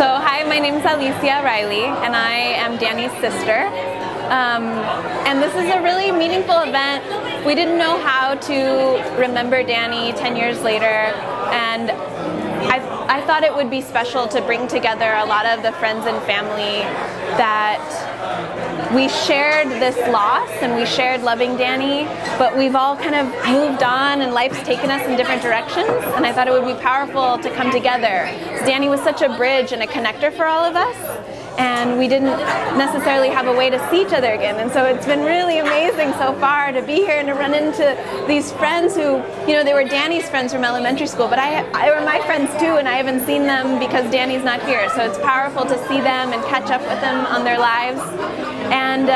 So hi, my name is Alicia Riley and I am Danny's sister. And this is a really meaningful event. We didn't know how to remember Danny 10 years later, and I thought it would be special to bring together a lot of the friends and family that we shared this loss and we shared loving Danny, but we've all kind of moved on and life's taken us in different directions, and I thought it would be powerful to come together. Danny was such a bridge and a connector for all of us, and we didn't necessarily have a way to see each other again, and so it's been really amazing so far to be here and to run into these friends who, you know, they were Danny's friends from elementary school, but they were my friends too, and I haven't seen them because Danny's not here, so it's powerful to see them and catch up with them on their lives. And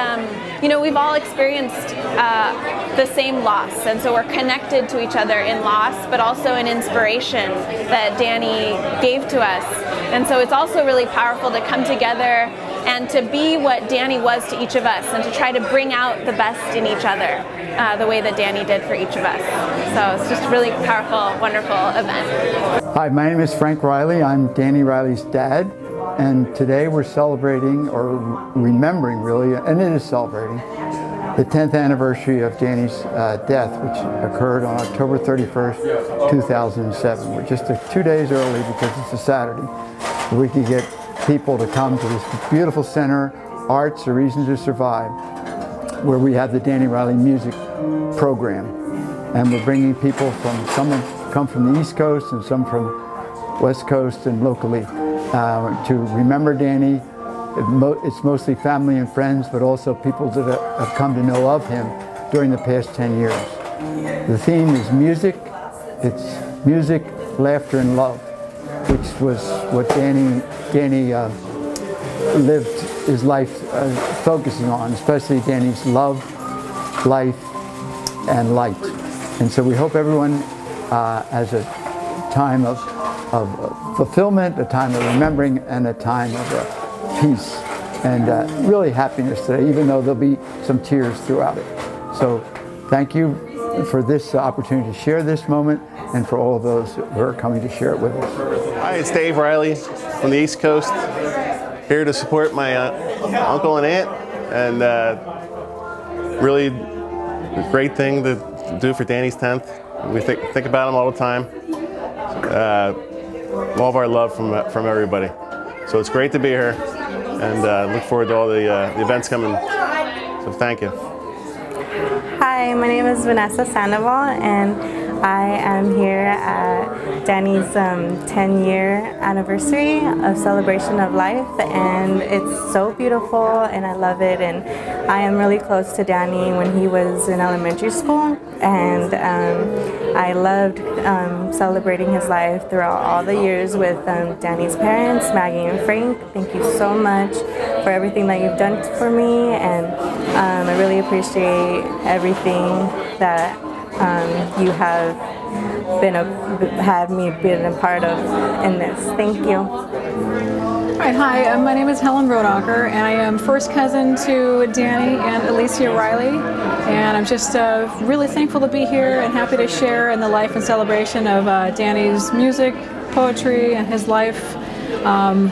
you know, we've all experienced the same loss, and so we're connected to each other in loss, but also in inspiration that Danny gave to us. And so it's also really powerful to come together and to be what Danny was to each of us, and to try to bring out the best in each other, the way that Danny did for each of us. So it's just a really powerful, wonderful event. Hi, my name is Frank Riley. I'm Danny Riley's dad. And today we're celebrating, or remembering really, and it is celebrating, the 10th anniversary of Danny's death, which occurred on October 31st, 2007. We're just 2 days early because it's a Saturday. We could get people to come to this beautiful center, Arts, A Reason to Survive, where we have the Danny Riley Music Program. And we're bringing people from, some have come from the East Coast and some from West Coast and locally. To remember Danny. It's mostly family and friends, but also people that have come to know of him during the past 10 years. The theme is music. It's music, laughter, and love, which was what Danny lived his life focusing on, especially Danny's love, life, and light. And so we hope everyone has a time of fulfillment, a time of remembering, and a time of peace and really happiness today, even though there'll be some tears throughout it. So thank you for this opportunity to share this moment, and for all of those who are coming to share it with us. Hi, it's Dave Riley from the East Coast, here to support my uncle and aunt, and really a great thing to do for Danny's 10th. We think about him all the time. All of our love from everybody. So it's great to be here, and look forward to all the events coming. So thank you. Hi, my name is Vanessa Sandoval, and I am here at Danny's 10-year anniversary of celebration of life, and it's so beautiful and I love it. And I am really close to Danny when he was in elementary school, and I loved celebrating his life throughout all the years with Danny's parents, Maggie and Frank. Thank you so much for everything that you've done for me, and I really appreciate everything that you have had me been a part of in this. Thank you. Hi, my name is Helen Rodacher, and I am first cousin to Danny and Alicia Riley, and I'm just really thankful to be here and happy to share in the life and celebration of Danny's music, poetry, and his life.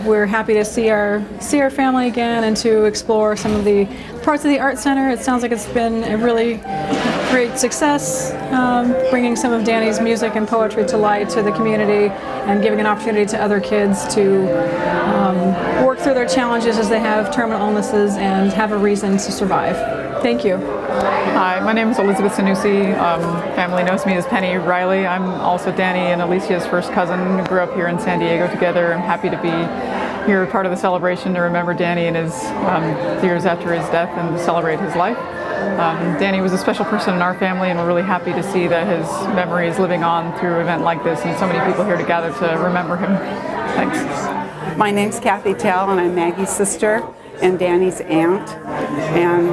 We're happy to see our family again and to explore some of the parts of the Art Center. It sounds like it's been a really great success, bringing some of Danny's music and poetry to light to the community, and giving an opportunity to other kids to work through their challenges as they have terminal illnesses and have a reason to survive. Thank you. Hi, my name is Elizabeth Sanusi. Family knows me as Penny Riley. I'm also Danny and Alicia's first cousin. We grew up here in San Diego together. I'm happy to be here, part of the celebration to remember Danny and his years after his death and to celebrate his life. Danny was a special person in our family, and we're really happy to see that his memory is living on through an event like this, and so many people here to gather to remember him. Thanks. My name's Kathy Tell, and I'm Maggie's sister and Danny's aunt. And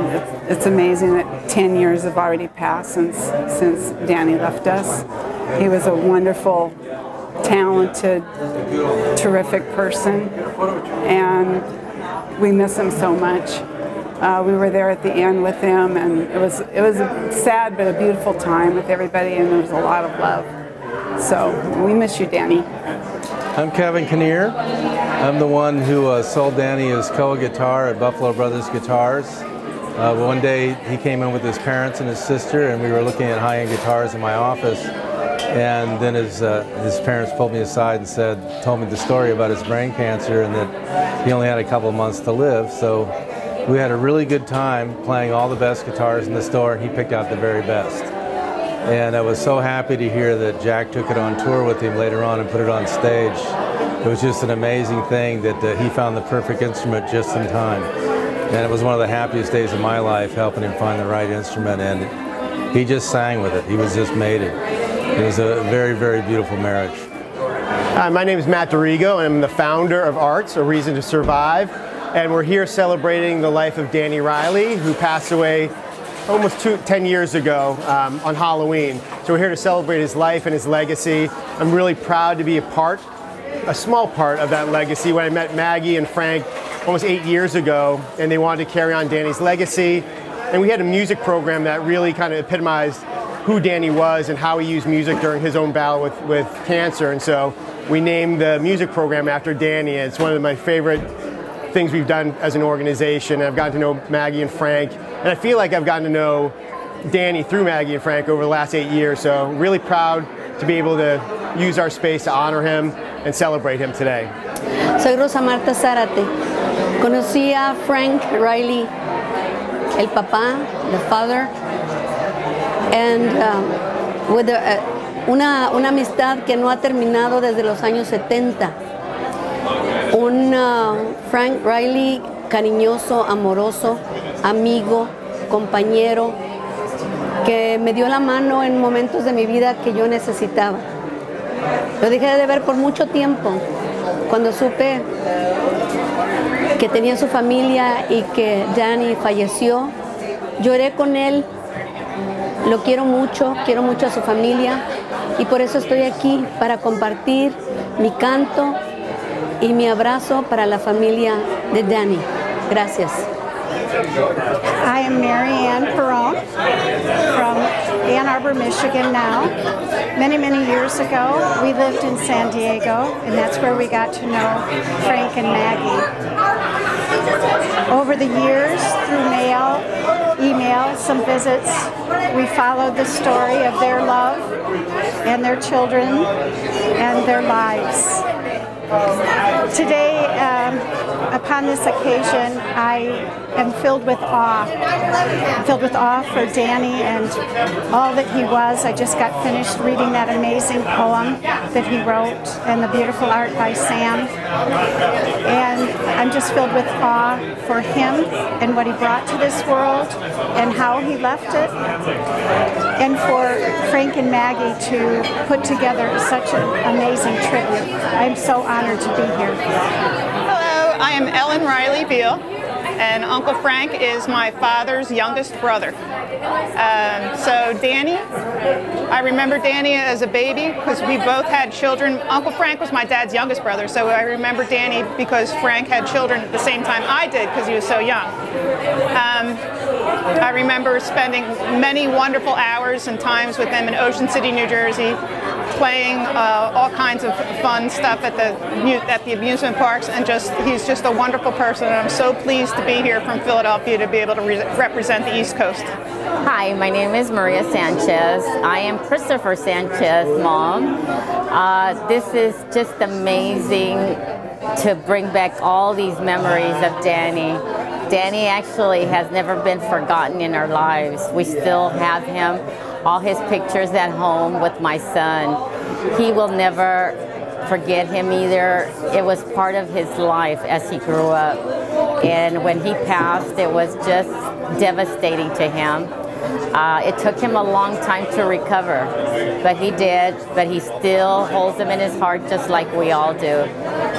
it's amazing that 10 years have already passed since Danny left us. He was a wonderful, talented, terrific person, and we miss him so much. We were there at the end with him, and it was a sad but a beautiful time with everybody, and there was a lot of love. So we miss you, Danny. I'm Kevin Kinnear. I'm the one who sold Danny his Koa guitar at Buffalo Brothers Guitars. One day he came in with his parents and his sister, and we were looking at high-end guitars in my office. And then his parents pulled me aside and told me the story about his brain cancer and that he only had a couple of months to live. So we had a really good time playing all the best guitars in the store, and he picked out the very best. And I was so happy to hear that Jack took it on tour with him later on and put it on stage. It was just an amazing thing that he found the perfect instrument just in time. And it was one of the happiest days of my life, helping him find the right instrument, and he just sang with it. He was just made it. It was a very, very beautiful marriage. Hi, my name is Matt Dorigo, and I'm the founder of Arts, A Reason to Survive. And we're here celebrating the life of Danny Riley, who passed away almost 10 years ago on Halloween. So we're here to celebrate his life and his legacy. I'm really proud to be a small part of that legacy. When I met Maggie and Frank almost 8 years ago, and they wanted to carry on Danny's legacy. And we had a music program that really kind of epitomized who Danny was and how he used music during his own battle with cancer. And so we named the music program after Danny. It's one of my favorite things we've done as an organization. I've gotten to know Maggie and Frank, and I feel like I've gotten to know Danny through Maggie and Frank over the last 8 years. So really proud to be able to use our space to honor him and celebrate him today. Soy Rosa Marta Zárate. Conocí a Frank Riley, el papá, the father, and with una amistad que no ha terminado desde los años 70. Un Frank Riley cariñoso, amoroso, amigo, compañero, que me dio la mano en momentos de mi vida que yo necesitaba. Lo dejé de ver por mucho tiempo. Cuando supe que tenía su familia y que Danny falleció, lloré con él. Lo quiero mucho a su familia, y por eso estoy aquí, para compartir mi canto y mi abrazo para la familia de Danny. Gracias. I am Mary Ann Perron from Ann Arbor, Michigan now. Many, many years ago, we lived in San Diego, and that's where we got to know Frank and Maggie. Over the years, through mail, email, some visits, we followed the story of their love and their children and their lives. Today, upon this occasion, I am filled with awe. I'm filled with awe for Danny and all that he was. I just got finished reading that amazing poem that he wrote and the beautiful art by Sam. And I'm just filled with awe for him and what he brought to this world and how he left it. And for Frank and Maggie to put together such an amazing tribute. I'm so honored to be here. Hello, I am Ellen Riley Beal, and Uncle Frank is my father's youngest brother. So Danny, I remember Danny as a baby because we both had children. Uncle Frank was my dad's youngest brother, so I remember Danny because Frank had children at the same time I did because he was so young. I remember spending many wonderful hours and times with them in Ocean City, New Jersey, playing all kinds of fun stuff at the amusement parks, and he's just a wonderful person, and I'm so pleased to be here from Philadelphia to be able to represent the East Coast. Hi, my name is Maria Sanchez. I am Christopher Sanchez's mom. This is just amazing to bring back all these memories of Danny. Danny actually has never been forgotten in our lives. We still have him, all his pictures at home with my son. He will never forget him either. It was part of his life as he grew up. And when he passed, it was just devastating to him. It took him a long time to recover, but he did, but he still holds him in his heart just like we all do.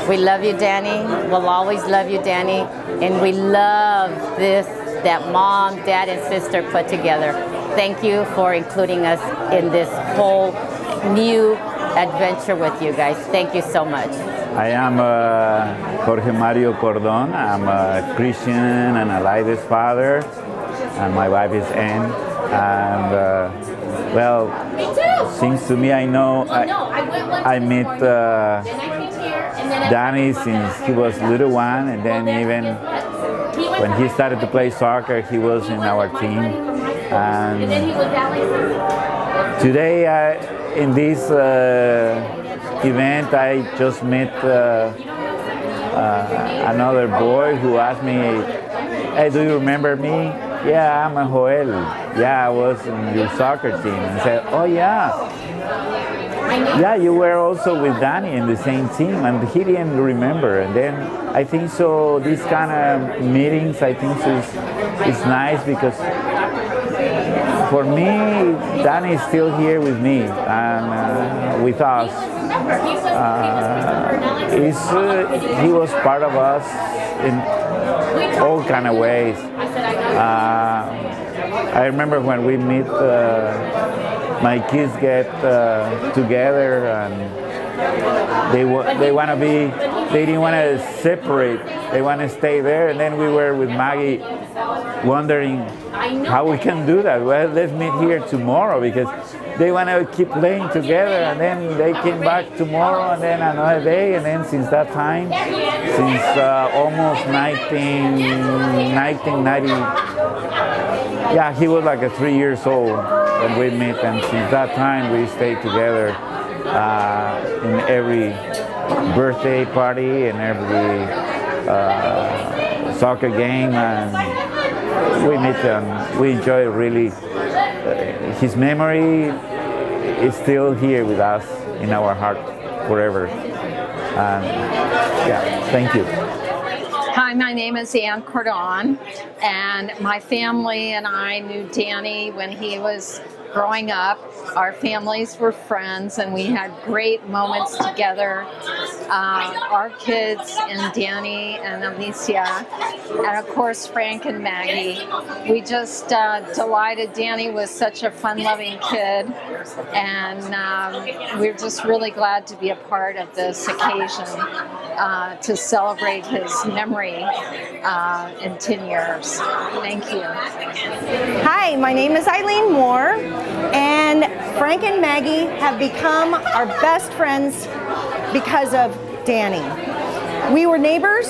We love you, Danny. We'll always love you, Danny. And we love this, that mom, dad, and sister put together. Thank you for including us in this whole new adventure with you guys. Thank you so much. I am Jorge Mario Cordon. I'm a Christian and a Laides father, and my wife is Anne. And well, seems to me I know I met Danny since he was little one, and then even when he started to play soccer, he was in our team. And today, in this event, I just met another boy who asked me, "Hey, do you remember me?" "Yeah, I'm a Joel. Yeah, I was in your soccer team." And I said, "Oh yeah. Yeah, you were also with Danny in the same team," and he didn't remember. And then I think so these kind of meetings, I think is nice, because for me, Danny is still here with me and with us. He was part of us in all kind of ways. I remember when we meet, my kids get together, and they want to be. They didn't want to separate. They want to stay there. And then we were with Maggie, wondering how we can do that. Well, let's meet here tomorrow, because they want to keep playing together. And then they came back tomorrow, and then another day. And then since that time, since almost 1990, yeah, he was like 3 years old when we met, and since that time we stayed together in every birthday party and every soccer game, and we meet and we enjoy really. His memory is still here with us in our heart forever. And yeah, thank you. Hi, my name is Ann Cordon, and my family and I knew Danny when he was growing up. Our families were friends, and we had great moments together. Our kids and Danny and Alicia, and of course Frank and Maggie. We just delighted. Danny was such a fun-loving kid, and we're just really glad to be a part of this occasion to celebrate his memory in 10 years. Thank you. Hi, my name is Eileen Moore, and Frank and Maggie have become our best friends because of Danny. We were neighbors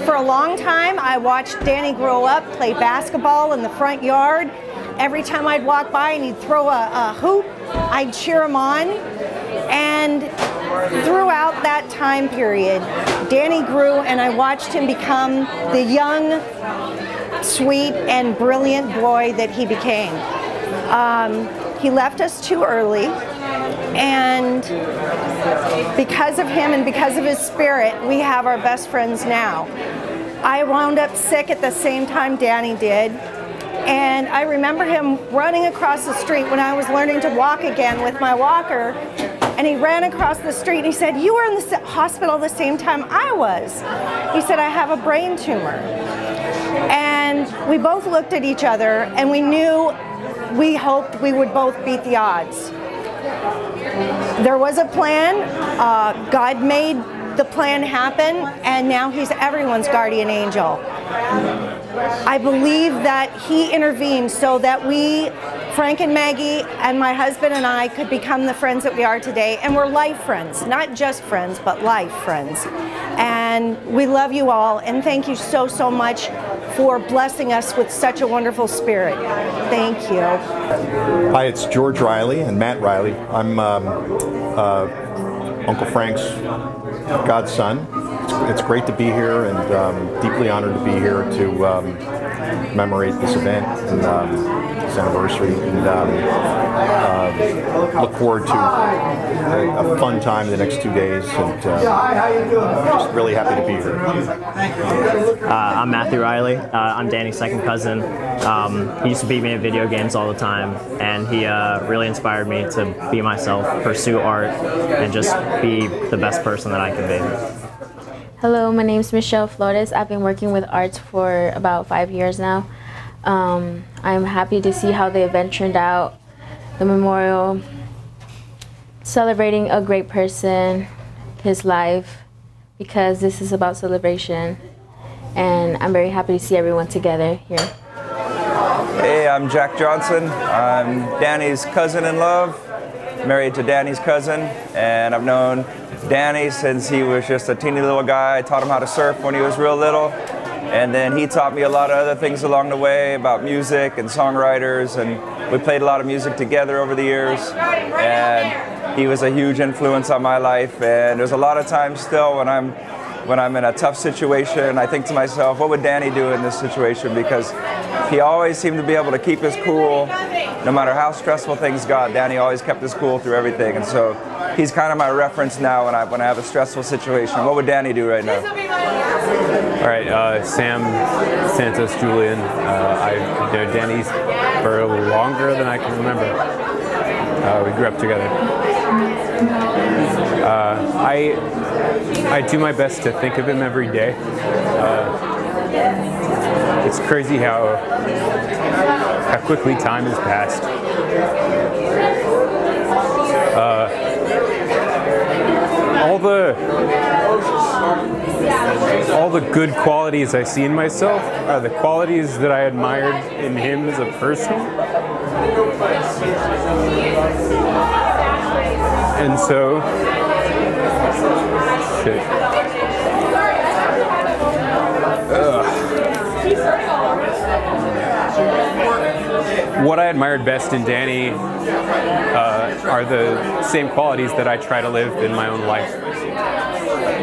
for a long time. I watched Danny grow up, play basketball in the front yard. Every time I'd walk by and he'd throw a hoop, I'd cheer him on. And throughout that time period, Danny grew, and I watched him become the young, sweet, and brilliant boy that he became. He left us too early, and because of him and because of his spirit, we have our best friends now. I wound up sick at the same time Danny did, and I remember him running across the street when I was learning to walk again with my walker, and he ran across the street and he said, "You were in the hospital the same time I was." He said, "I have a brain tumor." And we both looked at each other, and we knew, we hoped we would both beat the odds. There was a plan. God made the plan happen, and now he's everyone's guardian angel. I believe that he intervened so that we, Frank and Maggie and my husband and I, could become the friends that we are today. And we're life friends, not just friends, but life friends. And we love you all, and thank you so, so much for blessing us with such a wonderful spirit. Thank you. Hi, it's George Riley and Matt Riley. I'm Uncle Frank's godson. It's great to be here, and deeply honored to be here to commemorate this event and this anniversary, and look forward to a fun time in the next 2 days, and just really happy to be here. I'm Matthew Riley. I'm Danny's second cousin. He used to beat me at video games all the time, and he really inspired me to be myself, pursue art, and just be the best person that I can be. Hello, my name is Michelle Flores. I've been working with arts for about 5 years now. I'm happy to see how the event turned out. The memorial, celebrating a great person, his life, because this is about celebration. And I'm very happy to see everyone together here. Hey, I'm Jack Johnson. I'm Danny's cousin in love, married to Danny's cousin, and I've known Danny since he was just a teeny little guy. I taught him how to surf when he was real little. And then he taught me a lot of other things along the way about music and songwriters, and we played a lot of music together over the years. And he was a huge influence on my life. And there's a lot of times still when I'm in a tough situation, I think to myself, what would Danny do in this situation? Because he always seemed to be able to keep his cool. No matter how stressful things got, Danny always kept his cool through everything. And so he's kind of my reference now when I have a stressful situation. What would Danny do right now? All right, Sam Santos Julian. I've known Danny for longer than I can remember. We grew up together. I do my best to think of him every day. It's crazy how quickly time has passed. All the good qualities I see in myself are the qualities that I admired in him as a person. And so, shit. What I admired best in Danny are the same qualities that I try to live in my own life.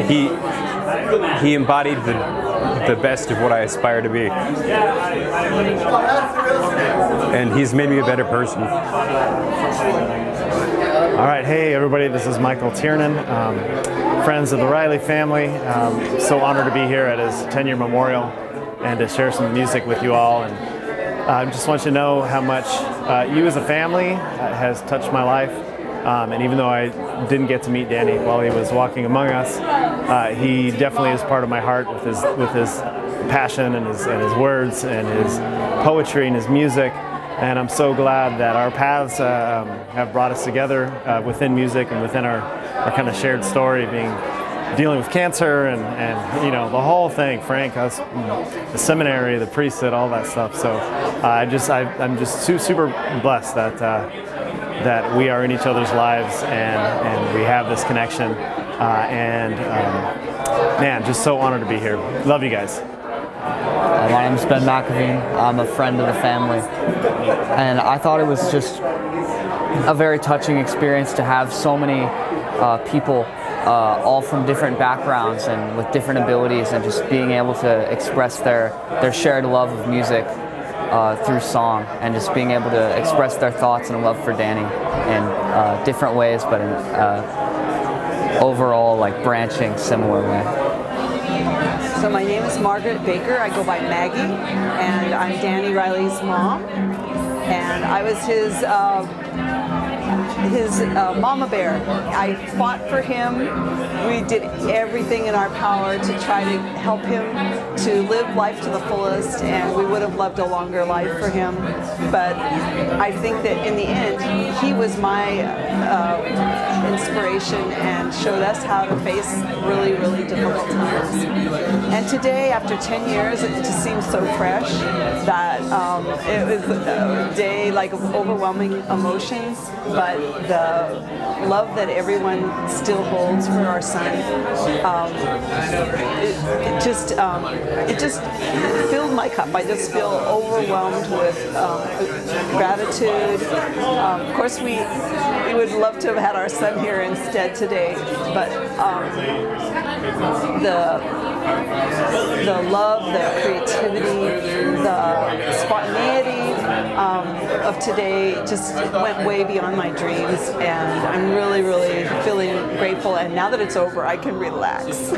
He embodied the best of what I aspire to be. And he's made me a better person. All right, hey everybody, this is Michael Tiernan, friends of the Riley family. So honored to be here at his 10-year memorial and to share some music with you all. And I just want you to know how much you as a family has touched my life. And even though I didn't get to meet Danny while he was walking among us, he definitely is part of my heart with his passion and his words and his poetry and his music. And I'm so glad that our paths have brought us together within music and within our kind of shared story, dealing with cancer and you know, the whole thing, Frank, us, the seminary, the priesthood, all that stuff. So I'm just super blessed that we are in each other's lives and we have this connection. Man, just so honored to be here. Love you guys. My name is Ben McAveen. I'm a friend of the family. And I thought it was just a very touching experience to have so many people all from different backgrounds and with different abilities, and just being able to express their shared love of music through song, and just being able to express their thoughts and love for Danny in different ways, but in overall like branching similar way. So my name is Margaret Baker. I go by Maggie, and I'm Danny Riley's mom. And I was his mama bear. I fought for him. We did everything in our power to try to help him to live life to the fullest, and we would have loved a longer life for him. But I think that in the end, he was my inspiration and showed us how to face really, really difficult times. And today, after 10 years, it just seems so fresh that it was a day like of overwhelming emotions, but the love that everyone still holds for our son, it just filled my cup. I just feel overwhelmed with gratitude. Of course, we would love to have had our son here instead today, but the love, the creativity, the spontaneity of today just went way beyond my dreams, and I'm really, really feeling grateful. And now that it's over, I can relax.